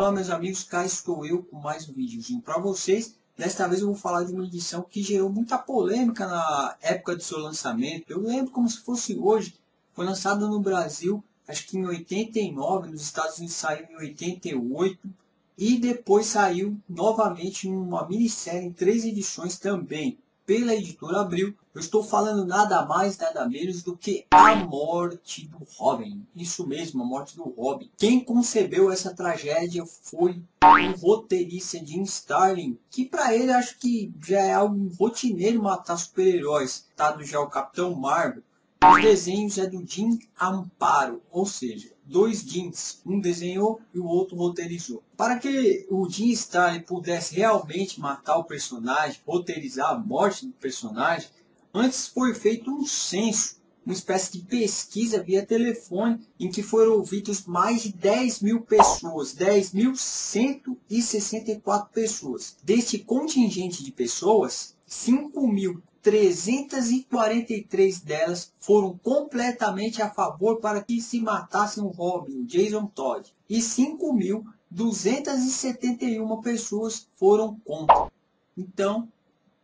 Fala meus amigos, cá estou eu com mais um videozinho para vocês. Desta vez eu vou falar de uma edição que gerou muita polêmica na época do seu lançamento. Eu lembro como se fosse hoje. Foi lançado no Brasil, acho que em 89, nos Estados Unidos saiu em 88. E depois saiu novamente uma minissérie em 3 edições também, pela editora Abril. Eu estou falando nada mais, nada menos do que A Morte do Robin. Isso mesmo, A Morte do Robin. Quem concebeu essa tragédia foi o roteirista Jim Starlin, que para ele acho que já é algo rotineiro matar super-heróis, tá? Já o Capitão Marvel. Os desenhos é do Jim Amparo, ou seja, 2 Jims, um desenhou e o outro roteirizou. Para que o Jim Starlin pudesse realmente matar o personagem, roteirizar a morte do personagem, antes foi feito um censo, uma espécie de pesquisa via telefone, em que foram ouvidos mais de 10.000 pessoas, 10.164 pessoas. Deste contingente de pessoas, 5.343 delas foram completamente a favor para que se matassem o Robin, o Jason Todd. E 5.271 pessoas foram contra. Então,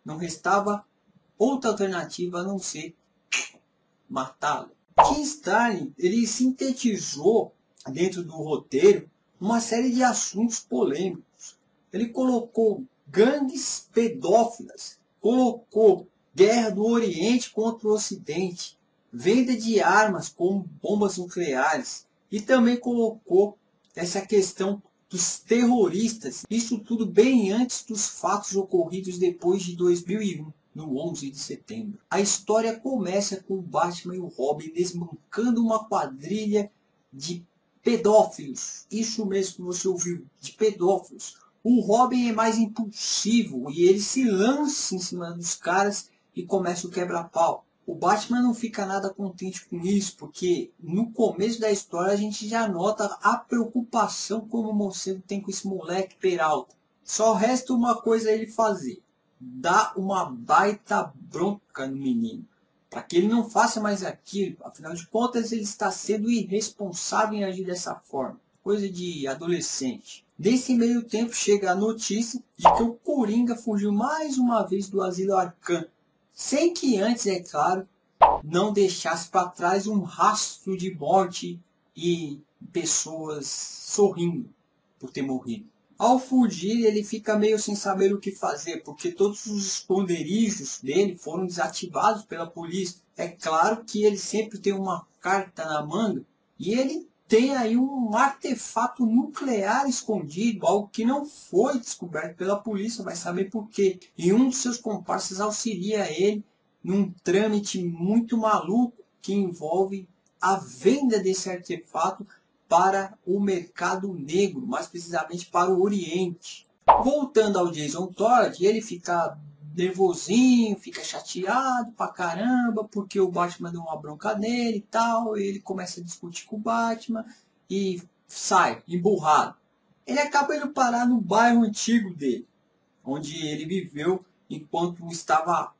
não restava outra alternativa a não ser matá-lo. Jim Starlin, ele sintetizou dentro do roteiro uma série de assuntos polêmicos. Ele colocou gangues pedófilas, colocou guerra do Oriente contra o Ocidente, venda de armas como bombas nucleares e também colocou essa questão dos terroristas. Isso tudo bem antes dos fatos ocorridos depois de 2001. No 11 de setembro. A história começa com o Batman e o Robin desbancando uma quadrilha de pedófilos. Isso mesmo que você ouviu, de pedófilos. O Robin é mais impulsivo e ele se lança em cima dos caras e começa o quebra-pau. O Batman não fica nada contente com isso, porque no começo da história a gente já nota a preocupação como o morcego tem com esse moleque Peralta. Só resta uma coisa a ele fazer: dá uma baita bronca no menino, para que ele não faça mais aquilo. Afinal de contas, ele está sendo irresponsável em agir dessa forma. Coisa de adolescente. Nesse meio tempo chega a notícia de que o Coringa fugiu mais uma vez do Asilo Arkham, sem que antes, é claro, não deixasse para trás um rastro de morte e pessoas sorrindo por ter morrido. Ao fugir, ele fica meio sem saber o que fazer, porque todos os esconderijos dele foram desativados pela polícia. É claro que ele sempre tem uma carta na manga, e ele tem aí um artefato nuclear escondido, algo que não foi descoberto pela polícia, vai saber por quê. E um dos seus comparsas auxilia ele num trâmite muito maluco que envolve a venda desse artefato para o mercado negro, mais precisamente para o Oriente. Voltando ao Jason Todd, ele fica nervosinho, fica chateado pra caramba, porque o Batman deu uma bronca nele e tal, e ele começa a discutir com o Batman e sai emburrado. Ele acaba indo parar no bairro antigo dele, onde ele viveu enquanto estava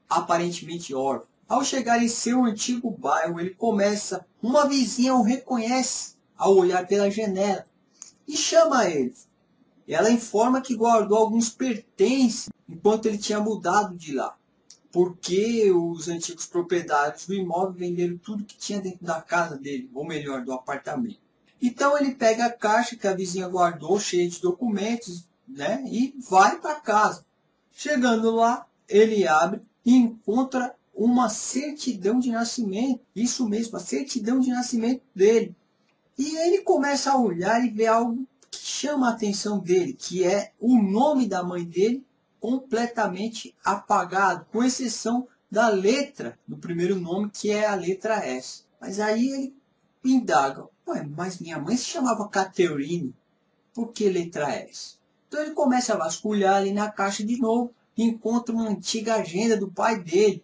aparentemente órfão. Ao chegar em seu antigo bairro, ele começa, uma vizinha o reconhece ao olhar pela janela e chama ele. Ela informa que guardou alguns pertences enquanto ele tinha mudado de lá, porque os antigos proprietários do imóvel venderam tudo que tinha dentro da casa dele, ou melhor, do apartamento. Então ele pega a caixa que a vizinha guardou, cheia de documentos, né, e vai para casa. Chegando lá, ele abre e encontra uma certidão de nascimento. Isso mesmo, a certidão de nascimento dele. E ele começa a olhar e ver algo que chama a atenção dele, que é o nome da mãe dele completamente apagado, com exceção da letra do primeiro nome, que é a letra S. Mas aí ele indaga: ué, mas minha mãe se chamava Catherine, por que letra S? Então ele começa a vasculhar ali na caixa de novo e encontra uma antiga agenda do pai dele,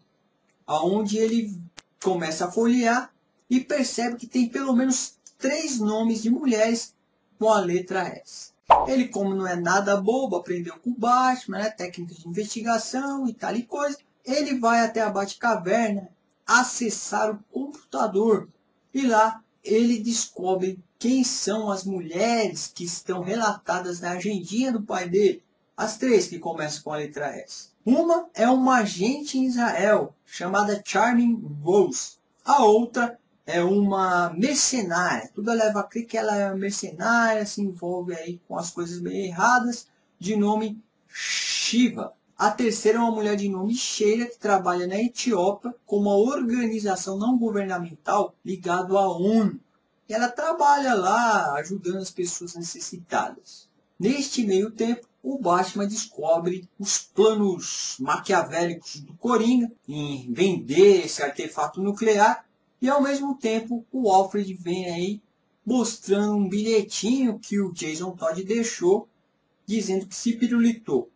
aonde ele começa a folhear e percebe que tem pelo menos 3 nomes de mulheres com a letra S. Ele, como não é nada bobo, aprendeu com o Batman, né, técnicas de investigação e tal e coisa, ele vai até a Batcaverna acessar o computador e lá ele descobre quem são as mulheres que estão relatadas na agendinha do pai dele. As 3 que começam com a letra S. Uma é uma agente em Israel, chamada Charming Rose. A outra é uma mercenária. Tudo leva a crer que ela é uma mercenária, se envolve aí com as coisas meio erradas, de nome Shiva. A terceira é uma mulher de nome Sheila, que trabalha na Etiópia com uma organização não governamental ligada à ONU. E ela trabalha lá ajudando as pessoas necessitadas. Neste meio tempo, o Batman descobre os planos maquiavélicos do Coringa em vender esse artefato nuclear. E ao mesmo tempo, o Alfred vem aí mostrando um bilhetinho que o Jason Todd deixou, dizendo que se pirulitou.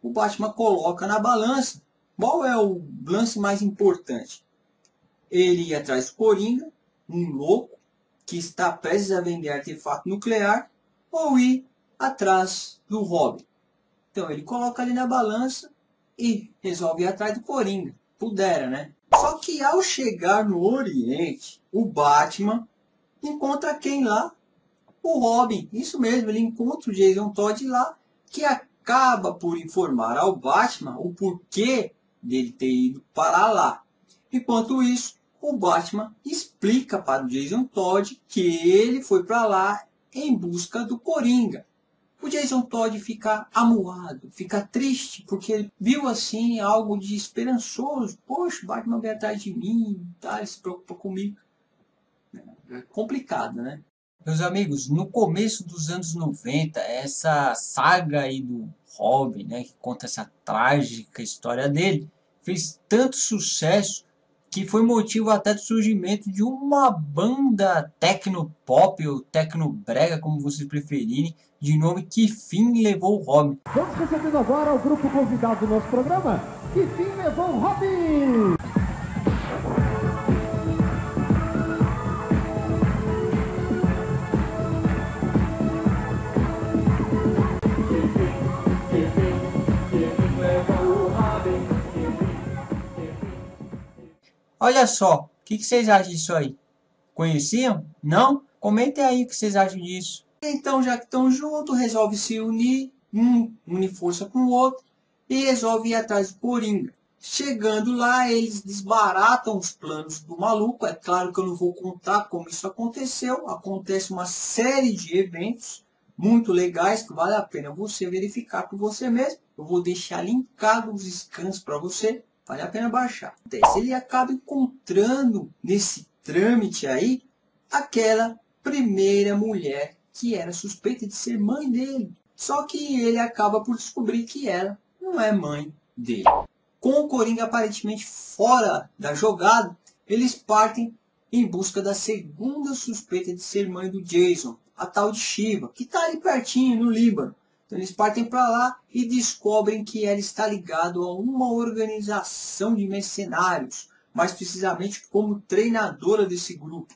O Batman coloca na balança. Qual é o lance mais importante? Ele ir atrás do Coringa, um louco, que está prestes a vender artefato nuclear, ou ir atrás do Robin. Então ele coloca ali na balança e resolve ir atrás do Coringa. Pudera, né? Só que ao chegar no Oriente, o Batman encontra quem lá? O Robin. Isso mesmo, ele encontra o Jason Todd lá, que acaba por informar ao Batman o porquê dele ter ido para lá. Enquanto isso, o Batman explica para o Jason Todd que ele foi para lá em busca do Coringa. O Jason Todd fica amuado, fica triste, porque ele viu assim algo de esperançoso. Poxa, o Batman veio atrás de mim, tá? Ele se preocupa comigo. É complicado, né? Meus amigos, no começo dos anos 90, essa saga aí do Robin, né, que conta essa trágica história dele, fez tanto sucesso que foi motivo até do surgimento de uma banda tecno-pop ou tecno-brega, como vocês preferirem, de nome Que Fim Levou o Robin. Vamos recebendo agora o grupo convidado do nosso programa, Que Fim Levou o Robin! Olha só, o que vocês acham disso aí? Conheciam? Não? Comentem aí o que vocês acham disso. Então, já que estão juntos, resolve se unir, une força com o outro e resolve ir atrás do Coringa. Chegando lá, eles desbaratam os planos do maluco. É claro que eu não vou contar como isso aconteceu. Acontece uma série de eventos muito legais que vale a pena você verificar por você mesmo. Eu vou deixar linkado os scans para você. Vale a pena baixar. Ele acaba encontrando nesse trâmite aí aquela primeira mulher que era suspeita de ser mãe dele. Só que ele acaba por descobrir que ela não é mãe dele. Com o Coringa aparentemente fora da jogada, eles partem em busca da segunda suspeita de ser mãe do Jason, a tal de Shiva, que está ali pertinho no Líbano. Então eles partem para lá e descobrem que ela está ligada a uma organização de mercenários, mais precisamente como treinadora desse grupo.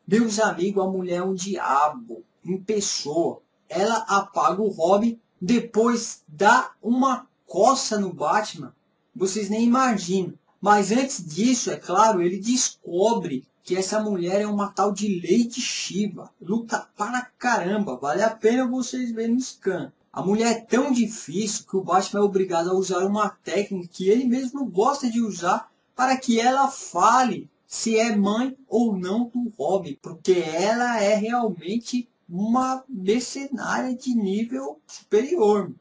Meus amigos, a mulher é um diabo em pessoa. Ela apaga o Robin, depois dá uma coça no Batman. Vocês nem imaginam. Mas antes disso, é claro, ele descobre que essa mulher é uma tal de Lady Shiva. Luta para caramba. Vale a pena vocês verem no scan. A mulher é tão difícil que o Batman é obrigado a usar uma técnica que ele mesmo gosta de usar para que ela fale se é mãe ou não do Robin. Porque ela é realmente uma mercenária de nível superior.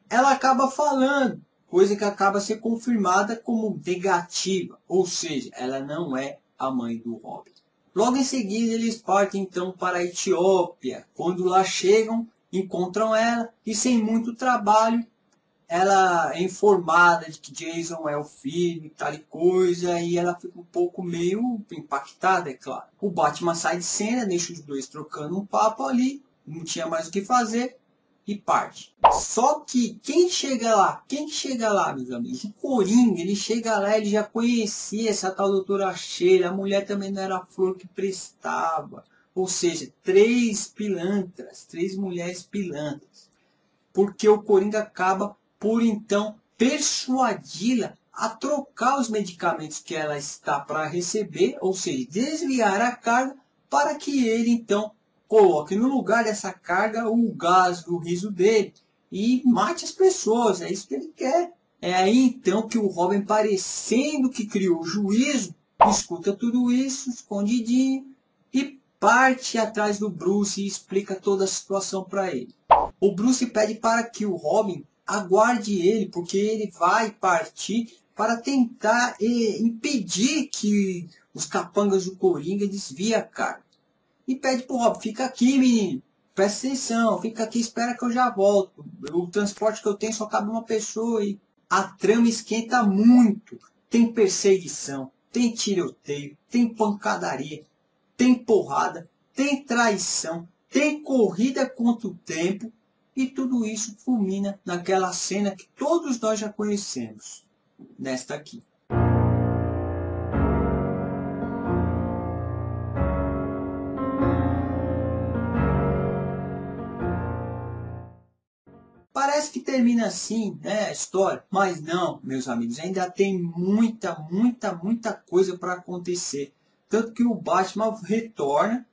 Ela acaba falando, coisa que acaba ser confirmada como negativa. Ou seja, ela não é a mãe do Robin. Logo em seguida eles partem então para a Etiópia. Quando lá chegam, encontram ela e sem muito trabalho ela é informada de que Jason é o filho e tal e coisa, e ela fica um pouco meio impactada, é claro. O Batman sai de cena, deixa os dois trocando um papo ali, não tinha mais o que fazer e parte. Só que quem chega lá? Quem chega lá, meus amigos? O Coringa, ele chega lá, ele já conhecia essa tal doutora Sheila, a mulher também não era a flor que prestava. Ou seja, 3 pilantras, 3 mulheres pilantras. Porque o Coringa acaba por então persuadi-la a trocar os medicamentos que ela está para receber, ou seja, desviar a carga para que ele então coloque no lugar dessa carga o gás do riso dele e mate as pessoas. É isso que ele quer. É aí então que o Robin, parecendo que criou juízo, escuta tudo isso escondidinho e parte atrás do Bruce e explica toda a situação para ele. O Bruce pede para que o Robin aguarde ele, porque ele vai partir para tentar impedir que os capangas do Coringa desviem a carga. E pede para o Robin: fica aqui, menino, presta atenção, fica aqui, espera que eu já volto. O transporte que eu tenho só cabe uma pessoa. E a trama esquenta muito. Tem perseguição, tem tiroteio, tem pancadaria, tem porrada, tem traição, tem corrida contra o tempo. E tudo isso culmina naquela cena que todos nós já conhecemos, nesta aqui. Parece que termina assim, né, a história, mas não, meus amigos, ainda tem muita coisa para acontecer. Tanto que o Batman retorna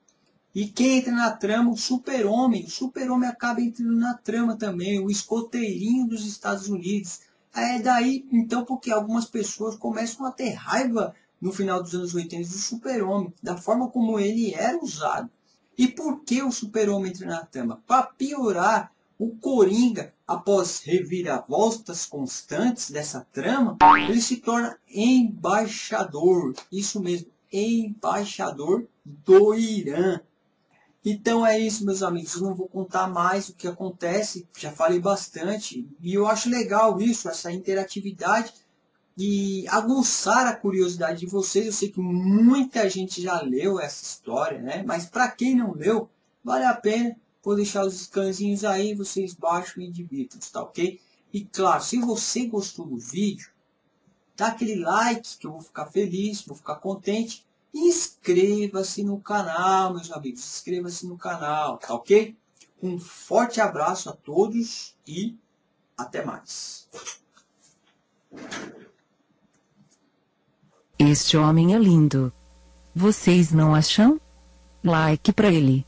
e quem entra na trama? O Super-Homem. O Super-Homem acaba entrando na trama também, o escoteirinho dos Estados Unidos. É daí, então, porque algumas pessoas começam a ter raiva no final dos anos 80 do Super-Homem, da forma como ele era usado. E por que o Super-Homem entra na trama? Para piorar, o Coringa, após reviravoltas constantes dessa trama, ele se torna embaixador. Isso mesmo, embaixador do Irã. Então é isso, meus amigos. Eu não vou contar mais o que acontece, já falei bastante. E eu acho legal isso, essa interatividade e aguçar a curiosidade de vocês. Eu sei que muita gente já leu essa história, né? Mas para quem não leu, vale a pena. Vou deixar os scanzinhos aí, vocês baixam e divirtam, tá ok? E claro, se você gostou do vídeo, dá aquele like que eu vou ficar feliz, vou ficar contente. Inscreva-se no canal, meus amigos. Inscreva-se no canal, tá ok? Um forte abraço a todos e até mais. Este homem é lindo. Vocês não acham? Like pra ele.